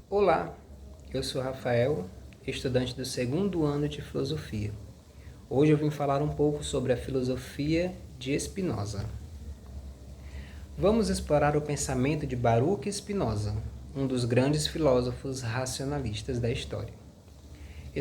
Olá, eu sou Rafael, estudante do segundo ano de Filosofia. Hoje eu vim falar um pouco sobre a filosofia de Spinoza. Vamos explorar o pensamento de Baruch Spinoza, um dos grandes filósofos racionalistas da história.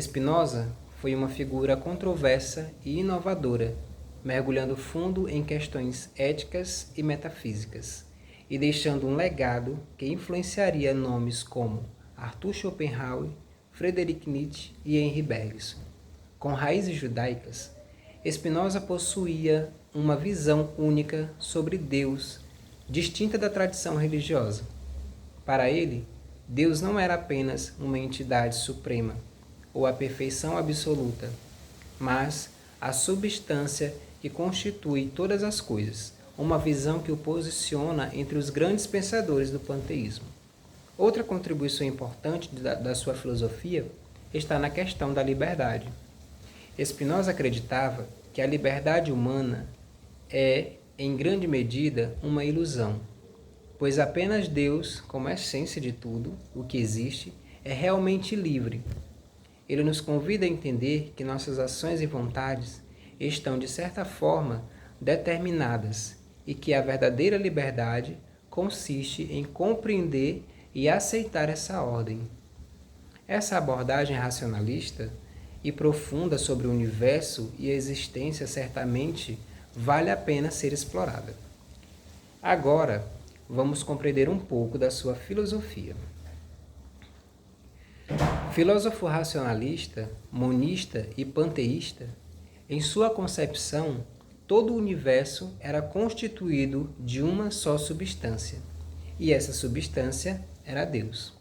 Spinoza foi uma figura controversa e inovadora, mergulhando fundo em questões éticas e metafísicas, e deixando um legado que influenciaria nomes como Arthur Schopenhauer, Friedrich Nietzsche e Henri Bergson. Com raízes judaicas, Spinoza possuía uma visão única sobre Deus, distinta da tradição religiosa. Para ele, Deus não era apenas uma entidade suprema ou a perfeição absoluta, mas a substância que constitui todas as coisas, uma visão que o posiciona entre os grandes pensadores do panteísmo. Outra contribuição importante da sua filosofia está na questão da liberdade. Spinoza acreditava que a liberdade humana é, em grande medida, uma ilusão, pois apenas Deus, como essência de tudo o que existe, é realmente livre. Ele nos convida a entender que nossas ações e vontades estão, de certa forma, determinadas e que a verdadeira liberdade consiste em compreender e aceitar essa ordem. Essa abordagem racionalista e profunda sobre o universo e a existência certamente vale a pena ser explorada. Agora, vamos compreender um pouco da sua filosofia. Filósofo racionalista, monista e panteísta, em sua concepção, todo o universo era constituído de uma só substância, e essa substância era Deus,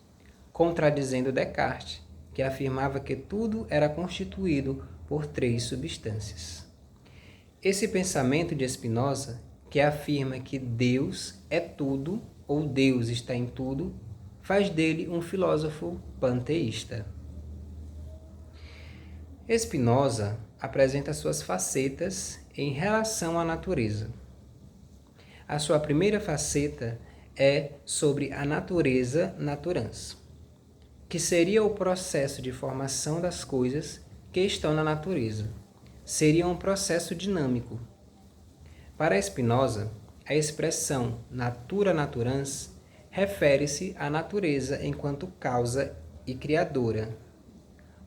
contradizendo Descartes, que afirmava que tudo era constituído por três substâncias. Esse pensamento de Spinoza, que afirma que Deus é tudo ou Deus está em tudo, faz dele um filósofo panteísta. Spinoza apresenta suas facetas em relação à natureza. A sua primeira faceta é sobre a natureza naturans, que seria o processo de formação das coisas que estão na natureza. Seria um processo dinâmico. Para Spinoza, a expressão natura naturans refere-se à natureza enquanto causa e criadora,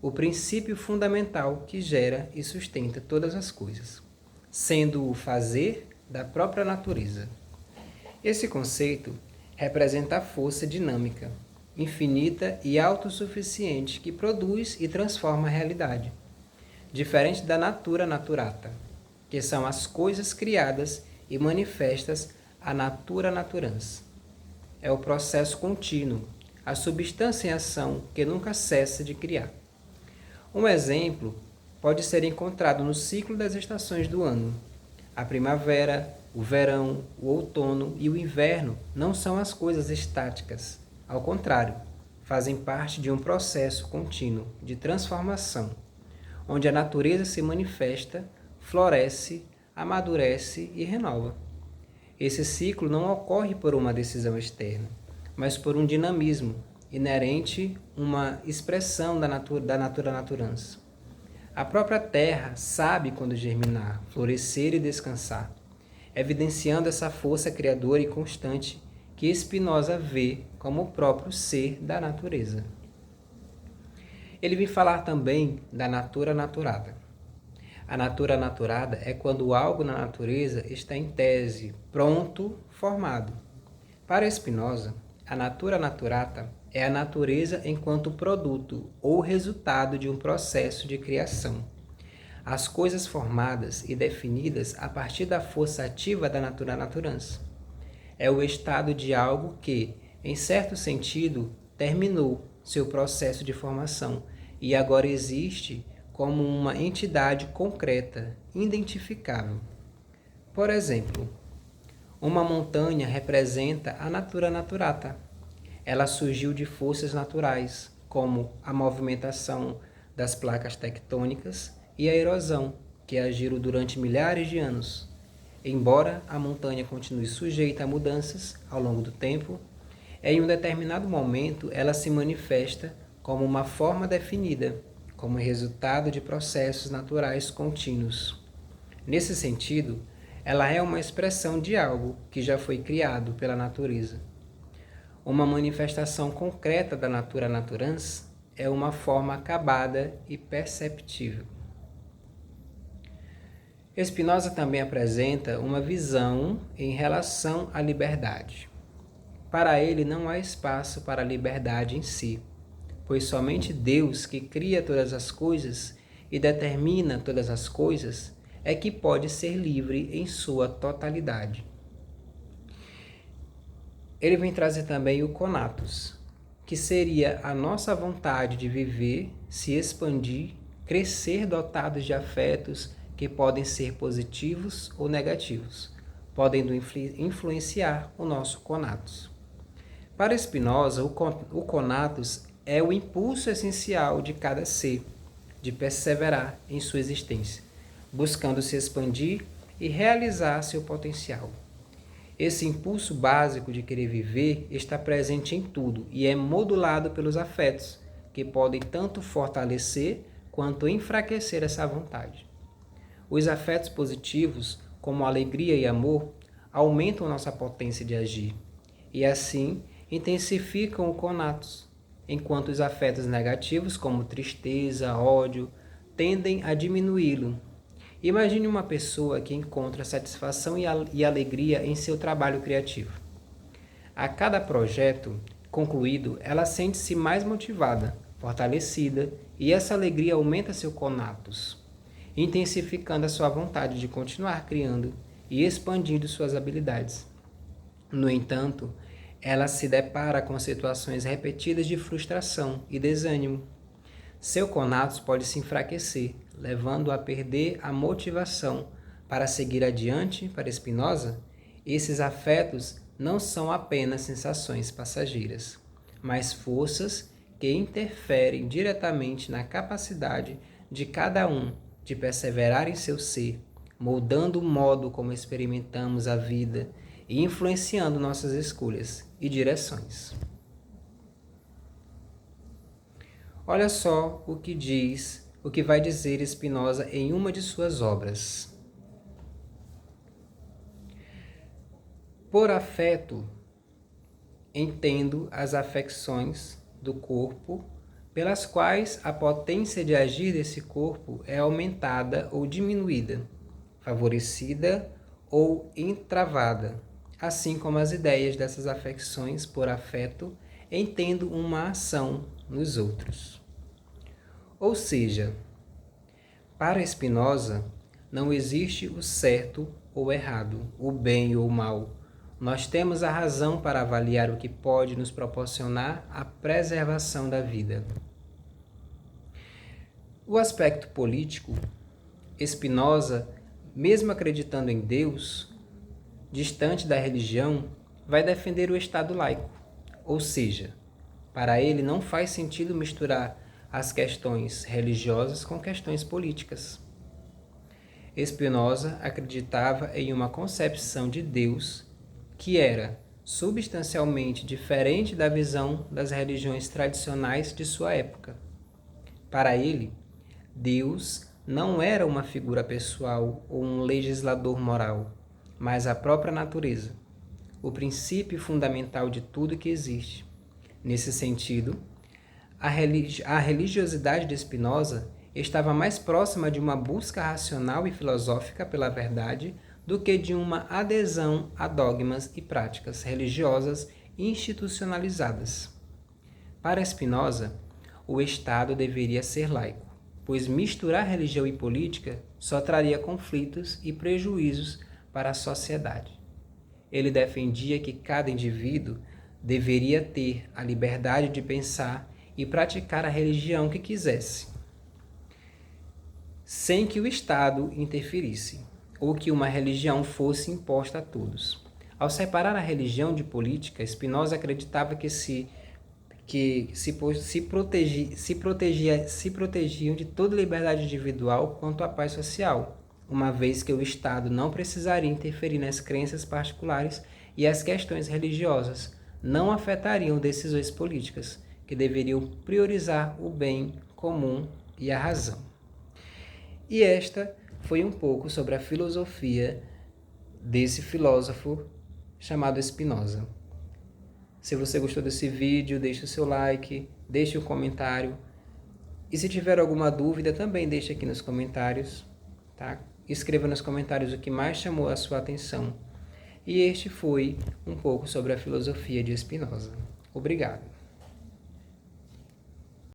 o princípio fundamental que gera e sustenta todas as coisas, sendo o fazer da própria natureza. Esse conceito representa a força dinâmica, infinita e autossuficiente que produz e transforma a realidade, diferente da natura naturata, que são as coisas criadas e manifestas a natura naturans. É o processo contínuo, a substância em ação que nunca cessa de criar. Um exemplo pode ser encontrado no ciclo das estações do ano. A primavera, o verão, o outono e o inverno não são as coisas estáticas. Ao contrário, fazem parte de um processo contínuo de transformação, onde a natureza se manifesta, floresce, amadurece e renova. Esse ciclo não ocorre por uma decisão externa, mas por um dinamismo inerente, uma expressão da natura naturans. A própria terra sabe quando germinar, florescer e descansar, evidenciando essa força criadora e constante que Spinoza vê como o próprio ser da natureza. Ele vem falar também da natura naturada. A natura naturada é quando algo na natureza está em tese, pronto, formado. Para Spinoza, a natura naturata é a natureza enquanto produto ou resultado de um processo de criação. As coisas formadas e definidas a partir da força ativa da natura naturans. É o estado de algo que, em certo sentido, terminou seu processo de formação e agora existe como uma entidade concreta, identificável. Por exemplo, uma montanha representa a natura naturata. Ela surgiu de forças naturais, como a movimentação das placas tectônicas e a erosão, que agiram durante milhares de anos. Embora a montanha continue sujeita a mudanças ao longo do tempo, Em um determinado momento, ela se manifesta como uma forma definida, como resultado de processos naturais contínuos. Nesse sentido, ela é uma expressão de algo que já foi criado pela natureza. Uma manifestação concreta da natura naturans é uma forma acabada e perceptível. Spinoza também apresenta uma visão em relação à liberdade. Para ele não há espaço para a liberdade em si, pois somente Deus, que cria todas as coisas e determina todas as coisas, é que pode ser livre em sua totalidade. Ele vem trazer também o conatus, que seria a nossa vontade de viver, se expandir, crescer dotados de afetos que podem ser positivos ou negativos, podendo influenciar o nosso conatus. Para Spinoza, o conatus é o impulso essencial de cada ser, de perseverar em sua existência, buscando se expandir e realizar seu potencial. Esse impulso básico de querer viver está presente em tudo e é modulado pelos afetos, que podem tanto fortalecer quanto enfraquecer essa vontade. Os afetos positivos, como alegria e amor, aumentam nossa potência de agir e, assim, intensificam o conatus, enquanto os afetos negativos, como tristeza, ódio, tendem a diminuí-lo. Imagine uma pessoa que encontra satisfação e alegria em seu trabalho criativo. A cada projeto concluído, ela sente-se mais motivada, fortalecida, e essa alegria aumenta seu conatus, intensificando a sua vontade de continuar criando e expandindo suas habilidades. No entanto, ela se depara com situações repetidas de frustração e desânimo. Seu conatus pode se enfraquecer, levando-o a perder a motivação para seguir adiante. Para Spinoza, esses afetos não são apenas sensações passageiras, mas forças que interferem diretamente na capacidade de cada um de perseverar em seu ser, moldando o modo como experimentamos a vida e influenciando nossas escolhas e direções. Olha só o que vai dizer Spinoza em uma de suas obras. Por afeto, entendo as afecções do corpo, pelas quais a potência de agir desse corpo é aumentada ou diminuída, favorecida ou entravada, assim como as ideias dessas afecções por afeto, entendo uma ação nos outros. Ou seja, para Spinoza, não existe o certo ou errado, o bem ou o mal. Nós temos a razão para avaliar o que pode nos proporcionar a preservação da vida. O aspecto político, Spinoza, mesmo acreditando em Deus, distante da religião, vai defender o Estado laico. Ou seja, para ele não faz sentido misturar as questões religiosas com questões políticas. Spinoza acreditava em uma concepção de Deus que era substancialmente diferente da visão das religiões tradicionais de sua época. Para ele, Deus não era uma figura pessoal ou um legislador moral, mas a própria natureza, o princípio fundamental de tudo que existe. Nesse sentido, a religiosidade de Spinoza estava mais próxima de uma busca racional e filosófica pela verdade do que de uma adesão a dogmas e práticas religiosas institucionalizadas. Para Spinoza, o Estado deveria ser laico, pois misturar religião e política só traria conflitos e prejuízos para a sociedade. Ele defendia que cada indivíduo deveria ter a liberdade de pensar e praticar a religião que quisesse, sem que o Estado interferisse, ou que uma religião fosse imposta a todos. Ao separar a religião de política, Spinoza acreditava que se protegiam de toda liberdade individual quanto à paz social, uma vez que o Estado não precisaria interferir nas crenças particulares e as questões religiosas não afetariam decisões políticas, que deveriam priorizar o bem comum e a razão. E esta foi um pouco sobre a filosofia desse filósofo chamado Spinoza. Se você gostou desse vídeo, deixe o seu like, deixe um comentário. E se tiver alguma dúvida, também deixe aqui nos comentários, tá? Escreva nos comentários o que mais chamou a sua atenção. E este foi um pouco sobre a filosofia de Spinoza. Obrigado.